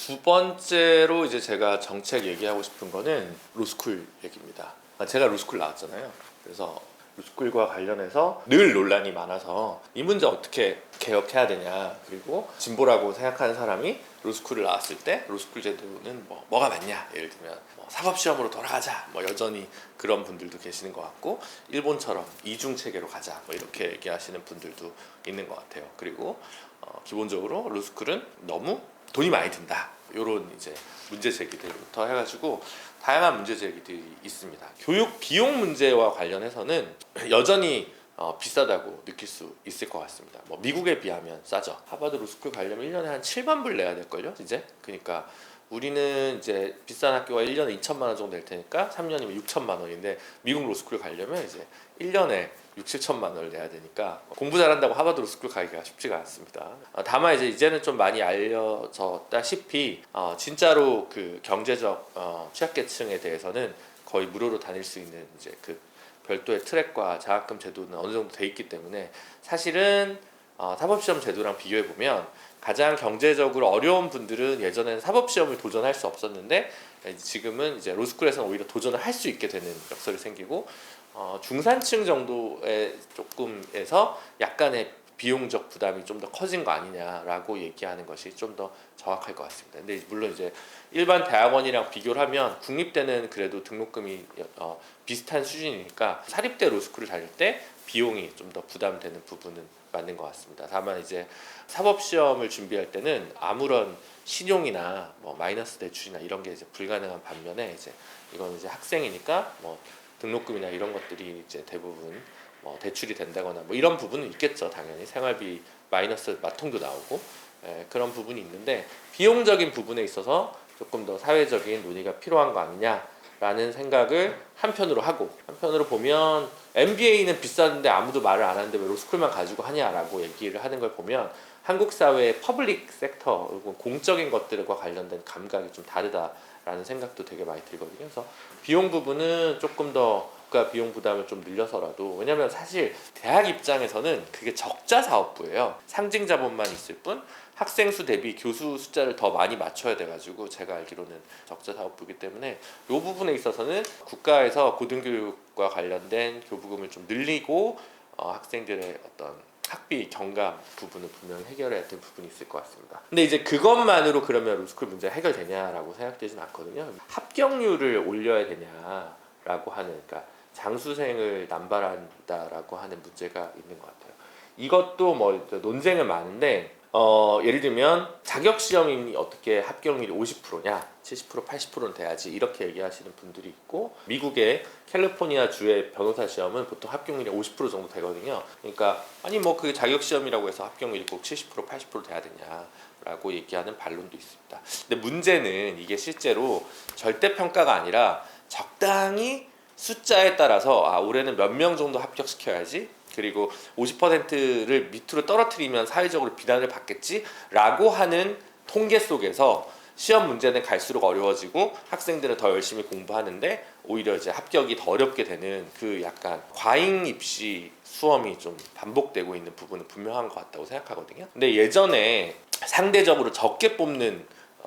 두 번째로 이제 제가 정책 얘기하고 싶은 거는 로스쿨 얘기입니다. 제가 로스쿨 나왔잖아요. 그래서 로스쿨과 관련해서 늘 논란이 많아서 이 문제 어떻게 개혁해야 되냐, 그리고 진보라고 생각하는 사람이 로스쿨을 나왔을 때 로스쿨 제도는 뭐가 맞냐, 예를 들면 사법시험으로 돌아가자, 여전히 그런 분들도 계시는 것 같고, 일본처럼 이중 체계로 가자 이렇게 얘기하시는 분들도 있는 것 같아요. 그리고 기본적으로 로스쿨은 너무 돈이 많이 든다, 이런 이제 문제 제기들부터 해가지고 다양한 문제 제기들이 있습니다. 교육 비용 문제와 관련해서는 여전히 비싸다고 느낄 수 있을 것 같습니다. 미국에 비하면 싸죠. 하버드 로스쿨 가려면 1년에 한 7만 불 내야 될걸요, 이제. 그러니까 우리는 이제 비싼 학교가 1년에 2천만 원 정도 될 테니까 3년이면 6천만 원인데, 미국 로스쿨 가려면 이제 1년에 6, 7천만 원을 내야 되니까 공부 잘한다고 하버드 로스쿨 가기가 쉽지가 않습니다. 다만 이제는 좀 많이 알려졌다시피 진짜로 그 경제적 취약계층에 대해서는 거의 무료로 다닐 수 있는 이제 그 별도의 트랙과 장학금 제도는 어느 정도 돼 있기 때문에, 사실은 사법시험 제도랑 비교해 보면 가장 경제적으로 어려운 분들은 예전에는 사법시험을 도전할 수 없었는데, 지금은 이제 로스쿨에서는 오히려 도전을 할 수 있게 되는 역설이 생기고, 중산층 정도의 조금에서 약간의 비용적 부담이 좀 더 커진 거 아니냐라고 얘기하는 것이 좀 더 정확할 것 같습니다. 근데 물론 이제 일반 대학원이랑 비교를 하면 국립대는 그래도 등록금이 비슷한 수준이니까 사립대 로스쿨을 다닐 때 비용이 좀 더 부담되는 부분은 맞는 것 같습니다. 다만 이제 사법시험을 준비할 때는 아무런 신용이나 마이너스 대출이나 이런 게 이제 불가능한 반면에, 이제 이건 이제 학생이니까 등록금이나 이런 것들이 이제 대부분 대출이 된다거나 이런 부분은 있겠죠. 당연히 생활비 마이너스 마통도 나오고, 그런 부분이 있는데, 비용적인 부분에 있어서 조금 더 사회적인 논의가 필요한 거 아니냐라는 생각을 한편으로 하고, 한편으로 보면 MBA는 비싼데 아무도 말을 안 하는데 왜 로스쿨만 가지고 하냐라고 얘기를 하는 걸 보면, 한국 사회의 퍼블릭 섹터, 공적인 것들과 관련된 감각이 좀 다르다라는 생각도 되게 많이 들거든요. 그래서 비용 부분은 조금 더 국가 비용 부담을 좀 늘려서라도, 왜냐면 사실 대학 입장에서는 그게 적자 사업부예요. 상징 자본만 있을 뿐 학생 수 대비 교수 숫자를 더 많이 맞춰야 돼가지고, 제가 알기로는 적자 사업부이기 때문에 이 부분에 있어서는 국가에서 고등교육과 관련된 교부금을 좀 늘리고 학생들의 어떤 학비 경감 부분을 분명히 해결해야 될 부분이 있을 것 같습니다. 근데 이제 그것만으로 그러면 로스쿨 문제가 해결되냐라고 생각되진 않거든요. 합격률을 올려야 되냐라고 하는, 그러니까 장수생을 남발한다라고 하는 문제가 있는 것 같아요. 이것도 논쟁은 많은데, 예를 들면 자격시험이 어떻게 합격률이 50%냐, 70%, 80%는 돼야지, 이렇게 얘기하시는 분들이 있고, 미국의 캘리포니아 주의 변호사 시험은 보통 합격률이 50% 정도 되거든요. 그러니까 아니 그게 자격시험이라고 해서 합격률이 꼭 70%, 80% 돼야 되냐라고 얘기하는 반론도 있습니다. 근데 문제는 이게 실제로 절대평가가 아니라 적당히 숫자에 따라서 올해는 몇 명 정도 합격시켜야지, 그리고 50%를 밑으로 떨어뜨리면 사회적으로 비난을 받겠지라고 하는 통계 속에서 시험 문제는 갈수록 어려워지고 학생들은 더 열심히 공부하는데 오히려 이제 합격이 더 어렵게 되는, 그 약간 과잉 입시 수험이 좀 반복되고 있는 부분은 분명한 것 같다고 생각하거든요. 근데 예전에 상대적으로 적게 뽑는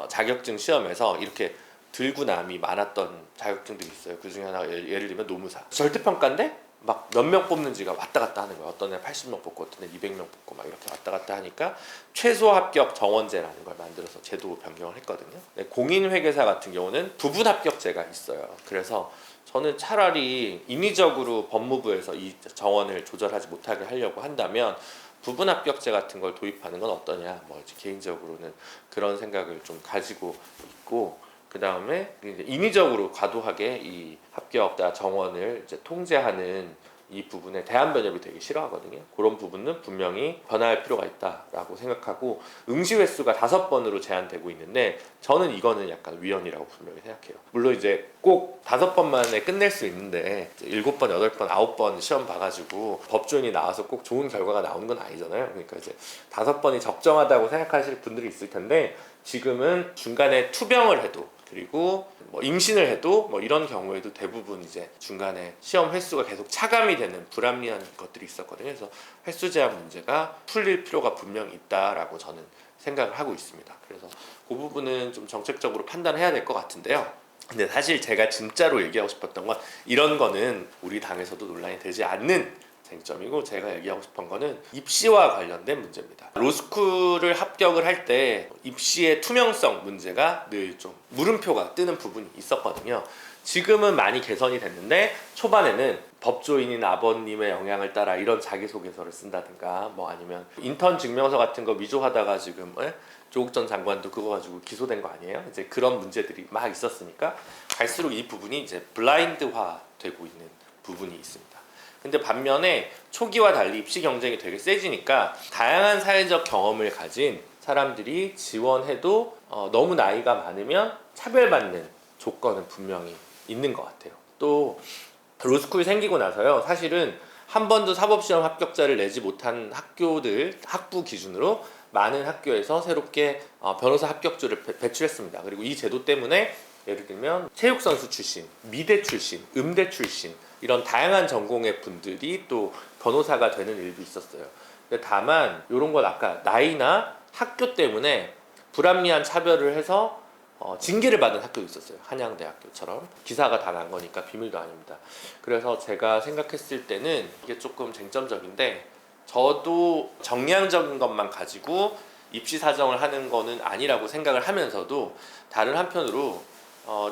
자격증 시험에서 이렇게 들고남이 많았던 자격증들이 있어요. 그 중에 하나가 예를 들면 노무사. 절대평가인데 몇 명 뽑는지가 왔다 갔다 하는 거야. 어떤 애 80명 뽑고 어떤 애 200명 뽑고 이렇게 왔다 갔다 하니까 최소 합격 정원제라는 걸 만들어서 제도 변경을 했거든요. 공인회계사 같은 경우는 부분 합격제가 있어요. 그래서 저는 차라리 인위적으로 법무부에서 이 정원을 조절하지 못하게 하려고 한다면 부분 합격제 같은 걸 도입하는 건 어떠냐, 개인적으로는 그런 생각을 좀 가지고 있고, 그 다음에 인위적으로 과도하게 이 합격자 정원을 이제 통제하는 이 부분에 대한변협이 되게 싫어하거든요. 그런 부분은 분명히 변화할 필요가 있다라고 생각하고, 응시 횟수가 5번으로 제한되고 있는데 저는 이거는 약간 위헌이라고 분명히 생각해요. 물론 이제 꼭 5번 만에 끝낼 수 있는데 7번, 8번, 9번 시험 봐가지고 법조인이 나와서 꼭 좋은 결과가 나오는 건 아니잖아요. 그러니까 이제 5번이 적정하다고 생각하실 분들이 있을 텐데, 지금은 중간에 투병을 해도 그리고 뭐 임신을 해도 뭐 이런 경우에도 대부분 이제 중간에 시험 횟수가 계속 차감이 되는 불합리한 것들이 있었거든요. 그래서 횟수 제한 문제가 풀릴 필요가 분명히 있다라고 저는 생각을 하고 있습니다. 그래서 그 부분은 좀 정책적으로 판단해야 될 것 같은데요. 근데 사실 제가 진짜로 얘기하고 싶었던 건 이런 거는 우리 당에서도 논란이 되지 않는 쟁점이고, 제가 얘기하고 싶은 거는 입시와 관련된 문제입니다. 로스쿨을 합격을 할 때 입시의 투명성 문제가 늘 좀 물음표가 뜨는 부분이 있었거든요. 지금은 많이 개선이 됐는데 초반에는 법조인인 아버님의 영향을 따라 이런 자기소개서를 쓴다든가 뭐 아니면 인턴 증명서 같은 거 위조하다가 지금 조국 전 장관도 그거 가지고 기소된 거 아니에요? 이제 그런 문제들이 막 있었으니까 갈수록 이 부분이 이제 블라인드화 되고 있는 부분이 있습니다. 근데 반면에 초기와 달리 입시 경쟁이 되게 세지니까 다양한 사회적 경험을 가진 사람들이 지원해도 너무 나이가 많으면 차별받는 조건은 분명히 있는 것 같아요. 또 로스쿨 생기고 나서요, 사실은 한 번도 사법시험 합격자를 내지 못한 학교들 학부 기준으로 많은 학교에서 새롭게 변호사 합격조를 배출했습니다. 그리고 이 제도 때문에 예를 들면 체육선수 출신, 미대 출신, 음대 출신 이런 다양한 전공의 분들이 또 변호사가 되는 일도 있었어요. 근데 다만 이런 건 아까 나이나 학교 때문에 불합리한 차별을 해서 징계를 받은 학교도 있었어요. 한양대학교처럼. 기사가 다 난 거니까 비밀도 아닙니다. 그래서 제가 생각했을 때는 이게 조금 쟁점적인데, 저도 정량적인 것만 가지고 입시 사정을 하는 거는 아니라고 생각을 하면서도 다른 한편으로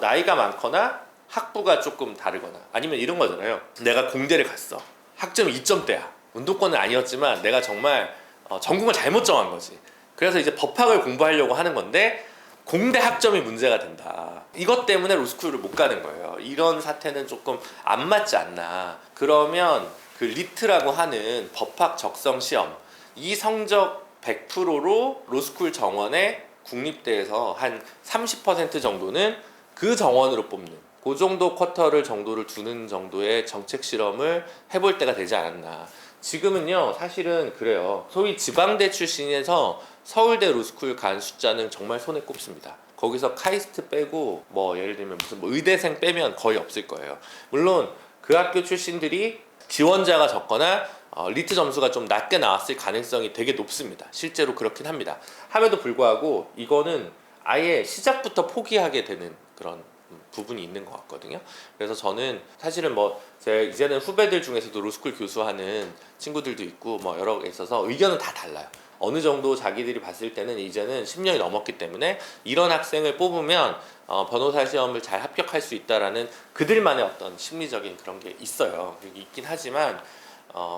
나이가 많거나 학부가 조금 다르거나 아니면 이런 거잖아요. 내가 공대를 갔어. 학점이 2점대야. 운동권은 아니었지만 내가 정말 전공을 잘못 정한 거지. 그래서 이제 법학을 공부하려고 하는 건데 공대 학점이 문제가 된다. 이것 때문에 로스쿨을 못 가는 거예요. 이런 사태는 조금 안 맞지 않나. 그러면 그 리트라고 하는 법학 적성 시험, 이 성적 100%로 로스쿨 정원에 국립대에서 한 30% 정도는 그 정원으로 뽑는, 그 정도 쿼터를 정도를 두는 정도의 정책 실험을 해볼 때가 되지 않았나. 지금은요 사실은 그래요. 소위 지방대 출신에서 서울대 로스쿨 간 숫자는 정말 손에 꼽습니다. 거기서 카이스트 빼고 뭐 예를 들면 무슨 뭐 의대생 빼면 거의 없을 거예요. 물론 그 학교 출신들이 지원자가 적거나 리트 점수가 좀 낮게 나왔을 가능성이 되게 높습니다. 실제로 그렇긴 합니다. 함에도 불구하고 이거는 아예 시작부터 포기하게 되는 그런 부분이 있는 것 같거든요. 그래서 저는 사실은 뭐 제 이제는 후배들 중에서도 로스쿨 교수하는 친구들도 있고 뭐 여러 개 있어서 의견은 다 달라요. 어느 정도 자기들이 봤을 때는 이제는 10년이 넘었기 때문에 이런 학생을 뽑으면 변호사 시험을 잘 합격할 수 있다라는 그들만의 어떤 심리적인 그런 게 있어요. 있긴 하지만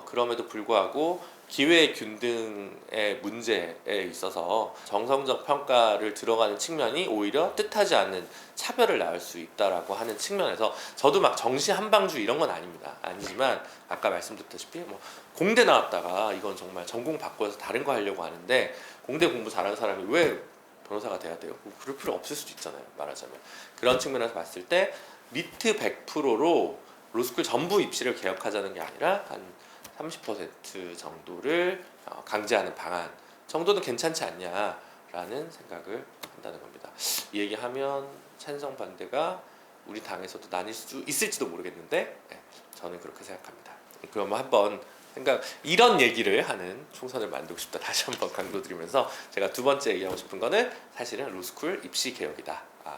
그럼에도 불구하고 기회 균등의 문제에 있어서 정성적 평가를 들어가는 측면이 오히려 뜻하지 않는 차별을 낳을 수 있다라고 하는 측면에서 저도 막 정시 한방주 이런 건 아닙니다. 아니지만 아까 말씀드렸다시피 뭐 공대 나왔다가 이건 정말 전공 바꿔서 다른 거 하려고 하는데 공대 공부 잘하는 사람이 왜 변호사가 돼야 돼요? 뭐 그럴 필요 없을 수도 있잖아요. 말하자면 그런 측면에서 봤을 때 리트 100%로 로스쿨 전부 입시를 개혁하자는 게 아니라 한 30% 정도를 강제하는 방안 정도는 괜찮지 않냐라는 생각을 한다는 겁니다. 이 얘기하면 찬성 반대가 우리 당에서도 나뉠 수 있을지도 모르겠는데 저는 그렇게 생각합니다. 그러면 한번 이런 얘기를 하는 총선을 만들고 싶다 다시 한번 강조드리면서 제가 두 번째 얘기하고 싶은 거는 사실은 로스쿨 입시 개혁이다.